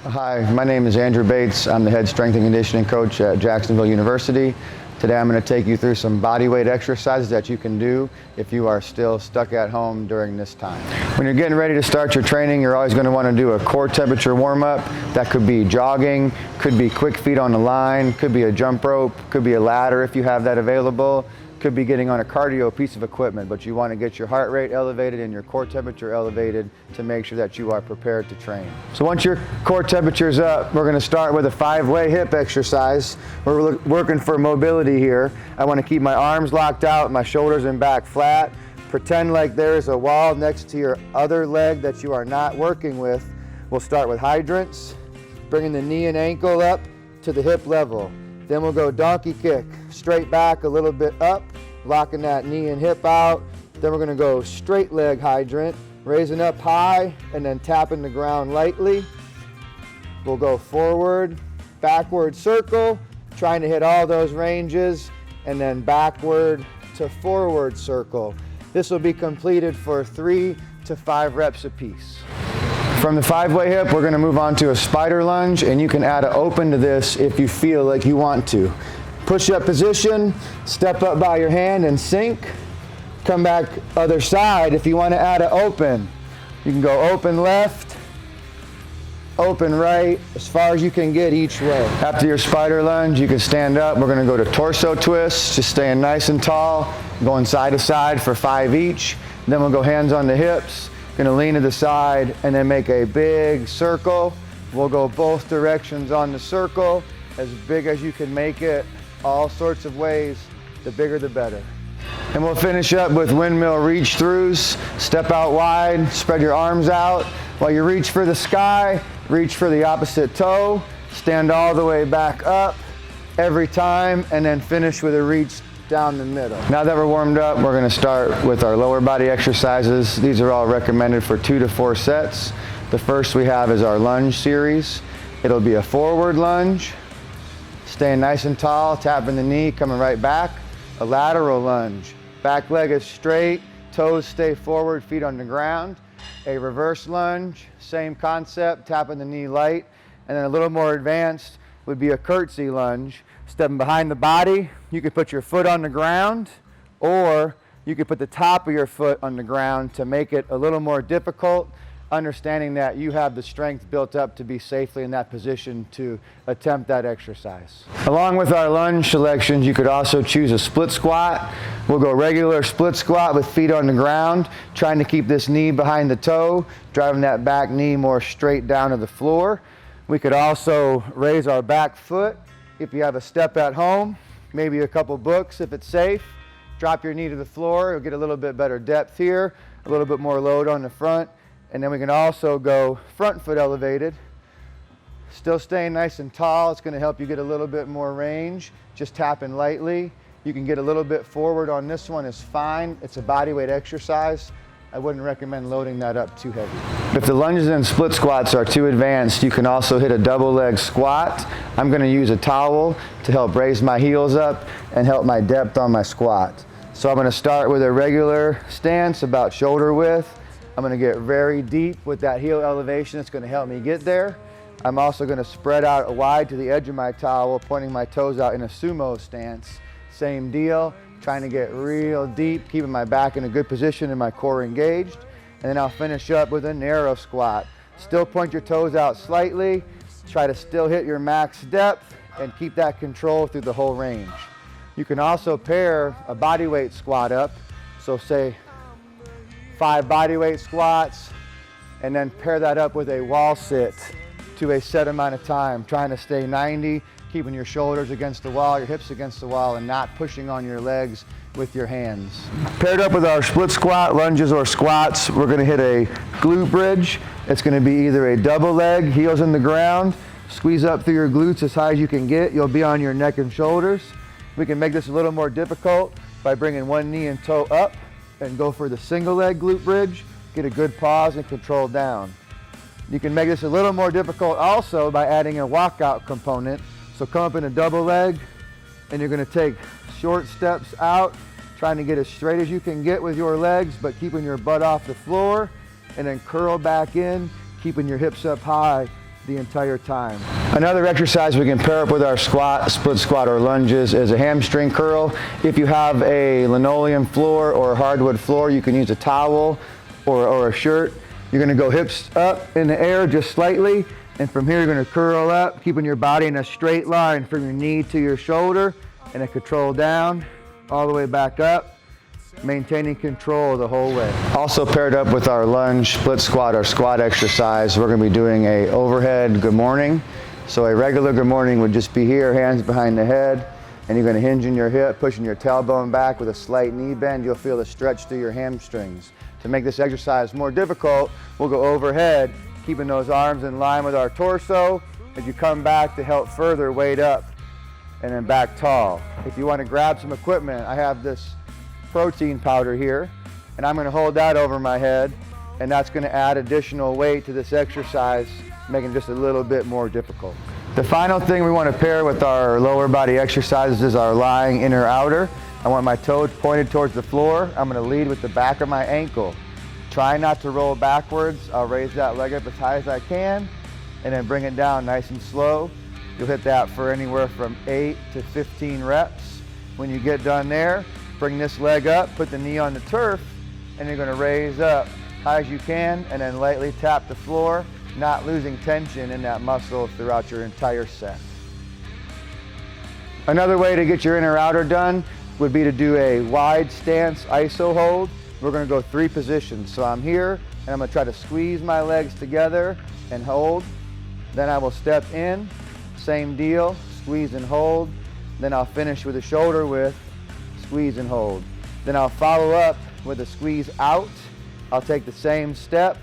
Hi, my name is Andrew Bates. I'm the head strength and conditioning coach at Jacksonville University. Today I'm going to take you through some body weight exercises that you can do if you are still stuck at home during this time. When you're getting ready to start your training, you're always going to want to do a core temperature warm-up. That could be jogging, could be quick feet on the line, could be a jump rope, could be a ladder if you have that available, could be getting on a cardio piece of equipment, but you want to get your heart rate elevated and your core temperature elevated to make sure that you are prepared to train. So once your core temperature is up, we're going to start with a 5-way hip exercise. We're working for mobility here. I want to keep my arms locked out, my shoulders and back flat. Pretend like there is a wall next to your other leg that you are not working with. We'll start with hydrants, bringing the knee and ankle up to the hip level. Then we'll go donkey kick, straight back a little bit up, locking that knee and hip out. Then we're gonna go straight leg hydrant, raising up high and then tapping the ground lightly. We'll go forward, backward circle, trying to hit all those ranges, and then backward to forward circle. This will be completed for 3 to 5 reps apiece. From the 5-way hip, we're going to move on to a spider lunge, and you can add an open to this if you feel like you want to. Push-up position, step up by your hand and sink. Come back other side if you want to add an open. You can go open left, open right, as far as you can get each way. After your spider lunge, you can stand up. We're going to go to torso twists, just staying nice and tall, going side to side for 5 each. Then we'll go hands on the hips. Gonna lean to the side and then make a big circle. We'll go both directions on the circle, as big as you can make it, all sorts of ways, the bigger the better. And we'll finish up with windmill reach throughs. Step out wide, spread your arms out. While you reach for the sky, reach for the opposite toe, stand all the way back up every time, and then finish with a reach down the middle. Now that we're warmed up, we're going to start with our lower body exercises. These are all recommended for 2 to 4 sets. The first we have is our lunge series. It'll be a forward lunge, staying nice and tall, tapping the knee, coming right back. A lateral lunge, back leg is straight, toes stay forward, feet on the ground. A reverse lunge, same concept, tapping the knee light. And then a little more advanced would be a curtsy lunge. Stepping behind the body, you could put your foot on the ground, or you could put the top of your foot on the ground to make it a little more difficult, understanding that you have the strength built up to be safely in that position to attempt that exercise. Along with our lunge selections, you could also choose a split squat. We'll go regular split squat with feet on the ground, trying to keep this knee behind the toe, driving that back knee more straight down to the floor. We could also raise our back foot. If you have a step at home, maybe a couple books if it's safe, drop your knee to the floor. You'll get a little bit better depth here, a little bit more load on the front. And then we can also go front foot elevated. Still staying nice and tall. It's going to help you get a little bit more range. Just tapping lightly. You can get a little bit forward on this one is fine. It's a body weight exercise. I wouldn't recommend loading that up too heavy. If the lunges and split squats are too advanced, you can also hit a double leg squat. I'm going to use a towel to help raise my heels up and help my depth on my squat. So I'm going to start with a regular stance about shoulder width. I'm going to get very deep with that heel elevation. It's going to help me get there. I'm also going to spread out wide to the edge of my towel, pointing my toes out in a sumo stance. Same deal. Trying to get real deep, keeping my back in a good position and my core engaged. And then I'll finish up with a narrow squat. Still point your toes out slightly. Try to still hit your max depth and keep that control through the whole range. You can also pair a body weight squat up. So say 5 body weight squats, and then pair that up with a wall sit to a set amount of time, trying to stay 90, keeping your shoulders against the wall, your hips against the wall, and not pushing on your legs with your hands. Paired up with our split squat, lunges or squats, we're going to hit a glute bridge. It's going to be either a double leg, heels in the ground, squeeze up through your glutes as high as you can get. You'll be on your neck and shoulders. We can make this a little more difficult by bringing one knee and toe up and go for the single leg glute bridge. Get a good pause and control down. You can make this a little more difficult also by adding a walkout component. So come up in a double leg, and you're going to take short steps out, trying to get as straight as you can get with your legs, but keeping your butt off the floor, and then curl back in, keeping your hips up high, the entire time. Another exercise we can pair up with our squat, split squat, or lunges is a hamstring curl. If you have a linoleum floor or a hardwood floor, you can use a towel or a shirt. You're gonna go hips up in the air just slightly, and from here you're gonna curl up, keeping your body in a straight line from your knee to your shoulder, and a control down, all the way back up, maintaining control the whole way. Also paired up with our lunge, split squat, or squat exercise, we're gonna be doing a overhead good morning. So a regular good morning would just be here, hands behind the head, and you're gonna hinge in your hip, pushing your tailbone back with a slight knee bend. You'll feel the stretch through your hamstrings. To make this exercise more difficult, we'll go overhead, keeping those arms in line with our torso as you come back to help further weight up, and then back tall. If you wanna grab some equipment, I have this protein powder here, and I'm going to hold that over my head, and that's going to add additional weight to this exercise, making it just a little bit more difficult. The final thing we want to pair with our lower body exercises is our lying inner outer. I want my toes pointed towards the floor. I'm going to lead with the back of my ankle. Try not to roll backwards. I'll raise that leg up as high as I can, and then bring it down nice and slow. You'll hit that for anywhere from 8 to 15 reps. When you get done there, bring this leg up, put the knee on the turf, and you're going to raise up high as you can, and then lightly tap the floor, not losing tension in that muscle throughout your entire set. Another way to get your inner outer done would be to do a wide stance iso hold. We're going to go 3 positions. So I'm here, and I'm going to try to squeeze my legs together and hold. Then I will step in, same deal, squeeze and hold. Then I'll finish with a shoulder width, squeeze and hold. Then I'll follow up with a squeeze out. I'll take the same step,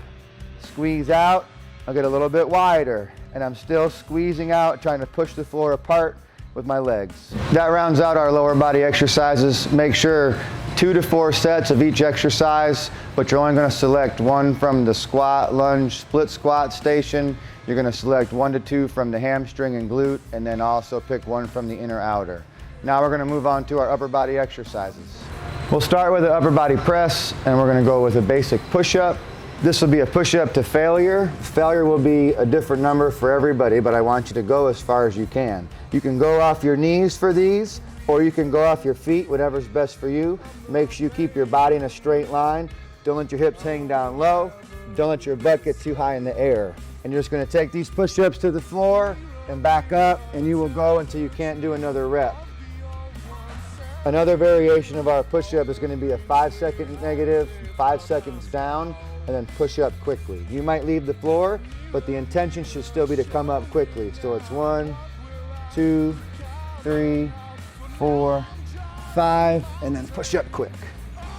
squeeze out. I'll get a little bit wider, and I'm still squeezing out, trying to push the floor apart with my legs. That rounds out our lower body exercises. Make sure 2 to 4 sets of each exercise, but you're only going to select 1 from the squat, lunge, split squat station. You're going to select 1 to 2 from the hamstring and glute, and then also pick 1 from the inner outer. Now we're going to move on to our upper body exercises. We'll start with the upper body press, and we're going to go with a basic push-up. This will be a push-up to failure. Failure will be a different number for everybody, but I want you to go as far as you can. You can go off your knees for these, or you can go off your feet, whatever's best for you. Make sure you keep your body in a straight line. Don't let your hips hang down low. Don't let your butt get too high in the air. And you're just going to take these push-ups to the floor and back up, and you will go until you can't do another rep. Another variation of our push-up is going to be a 5-second negative, 5 seconds down, and then push up quickly. You might leave the floor, but the intention should still be to come up quickly. So it's 1, 2, 3, 4, 5, and then push up quick.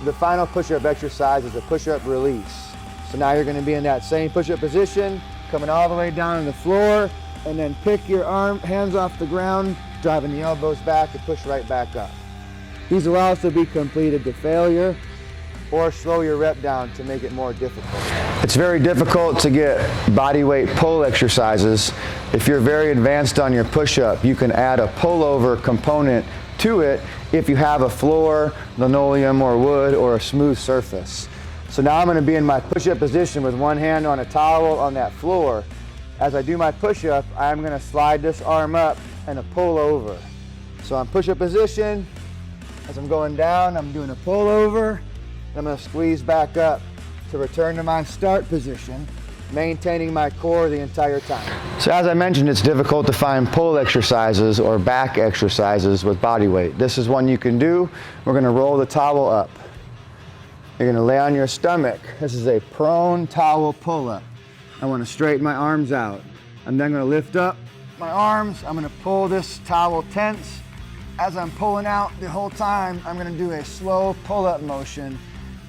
The final push-up exercise is a push-up release. So now you're going to be in that same push-up position, coming all the way down on the floor, and then pick your hands off the ground, driving the elbows back and push right back up. These will also be completed to failure, or slow your rep down to make it more difficult. It's very difficult to get body weight pull exercises. If you're very advanced on your push-up, you can add a pullover component to it if you have a floor, linoleum, or wood, or a smooth surface. So now I'm going to be in my push-up position with one hand on a towel on that floor. As I do my push-up, I'm going to slide this arm up and a pull over. So I'm push-up position. As I'm going down, I'm doing a pull over. I'm going to squeeze back up to return to my start position, maintaining my core the entire time. So as I mentioned, it's difficult to find pull exercises or back exercises with body weight. This is one you can do. We're going to roll the towel up. You're going to lay on your stomach. This is a prone towel pull-up. I want to straighten my arms out. I'm then going to lift up my arms. I'm going to pull this towel tense. As I'm pulling out the whole time, I'm going to do a slow pull-up motion,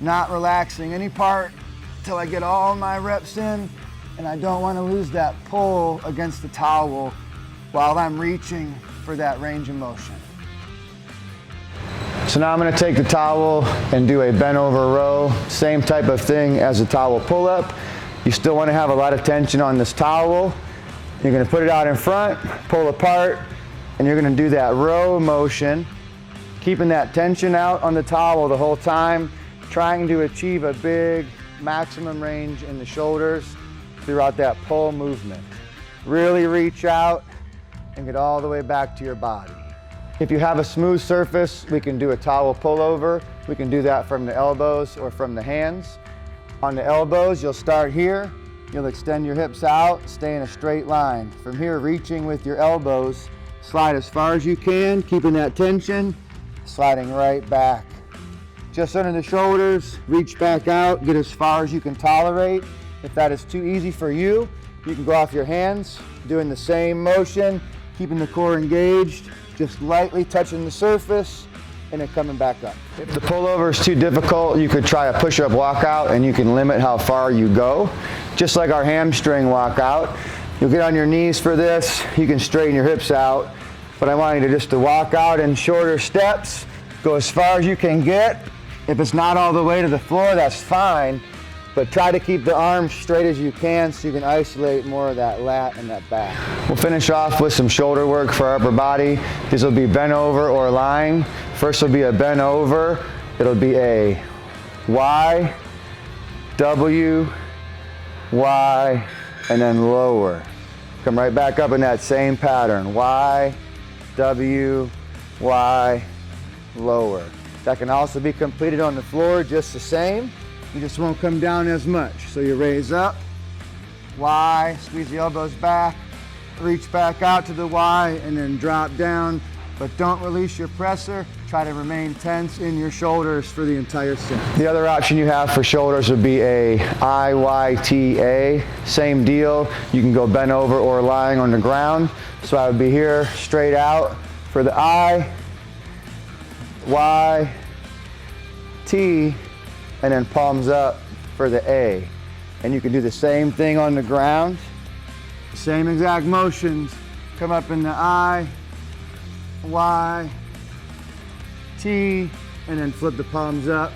not relaxing any part until I get all my reps in, and I don't want to lose that pull against the towel while I'm reaching for that range of motion. So now I'm going to take the towel and do a bent over row, same type of thing as a towel pull-up. You still want to have a lot of tension on this towel. You're going to put it out in front, pull apart, and you're going to do that row motion, keeping that tension out on the towel the whole time, trying to achieve a big maximum range in the shoulders throughout that pull movement. Really reach out and get all the way back to your body. If you have a smooth surface, we can do a towel pullover. We can do that from the elbows or from the hands. On the elbows, you'll start here. You'll extend your hips out, stay in a straight line. From here, reaching with your elbows, slide as far as you can, keeping that tension, sliding right back. Just under the shoulders, reach back out, get as far as you can tolerate. If that is too easy for you, you can go off your hands, doing the same motion, keeping the core engaged, just lightly touching the surface, and then coming back up. If the pullover is too difficult, you could try a push-up walkout, and you can limit how far you go. Just like our hamstring walkout, you'll get on your knees for this. You can straighten your hips out, but I want you to just walk out in shorter steps, go as far as you can get. If it's not all the way to the floor, that's fine, but try to keep the arms straight as you can so you can isolate more of that lat and that back. We'll finish off with some shoulder work for our upper body. These will be bent over or lying. First will be a bent over. It'll be a Y, W, Y, and then lower. Come right back up in that same pattern. Y, W, Y, lower. That can also be completed on the floor just the same. You just won't come down as much. So you raise up, Y, squeeze the elbows back, reach back out to the Y, and then drop down. But don't release your presser. Try to remain tense in your shoulders for the entire set. The other option you have for shoulders would be a IYTA. Same deal. You can go bent over or lying on the ground. So I would be here, straight out for the I, Y, T, and then palms up for the A. And you can do the same thing on the ground. Same exact motions. Come up in the I, Y, T, and then flip the palms up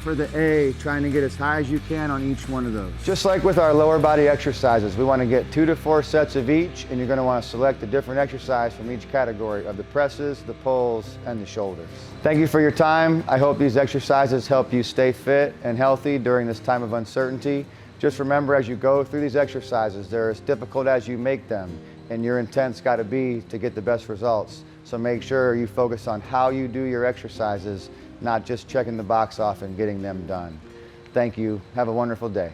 for the A, trying to get as high as you can on each one of those. Just like with our lower body exercises, we want to get 2 to 4 sets of each, and you're going to want to select a different exercise from each category of the presses, the pulls, and the shoulders. Thank you for your time. I hope these exercises help you stay fit and healthy during this time of uncertainty. Just remember, as you go through these exercises, they're as difficult as you make them, and your intent's got to be to get the best results. So make sure you focus on how you do your exercises, not just checking the box off and getting them done. Thank you. Have a wonderful day.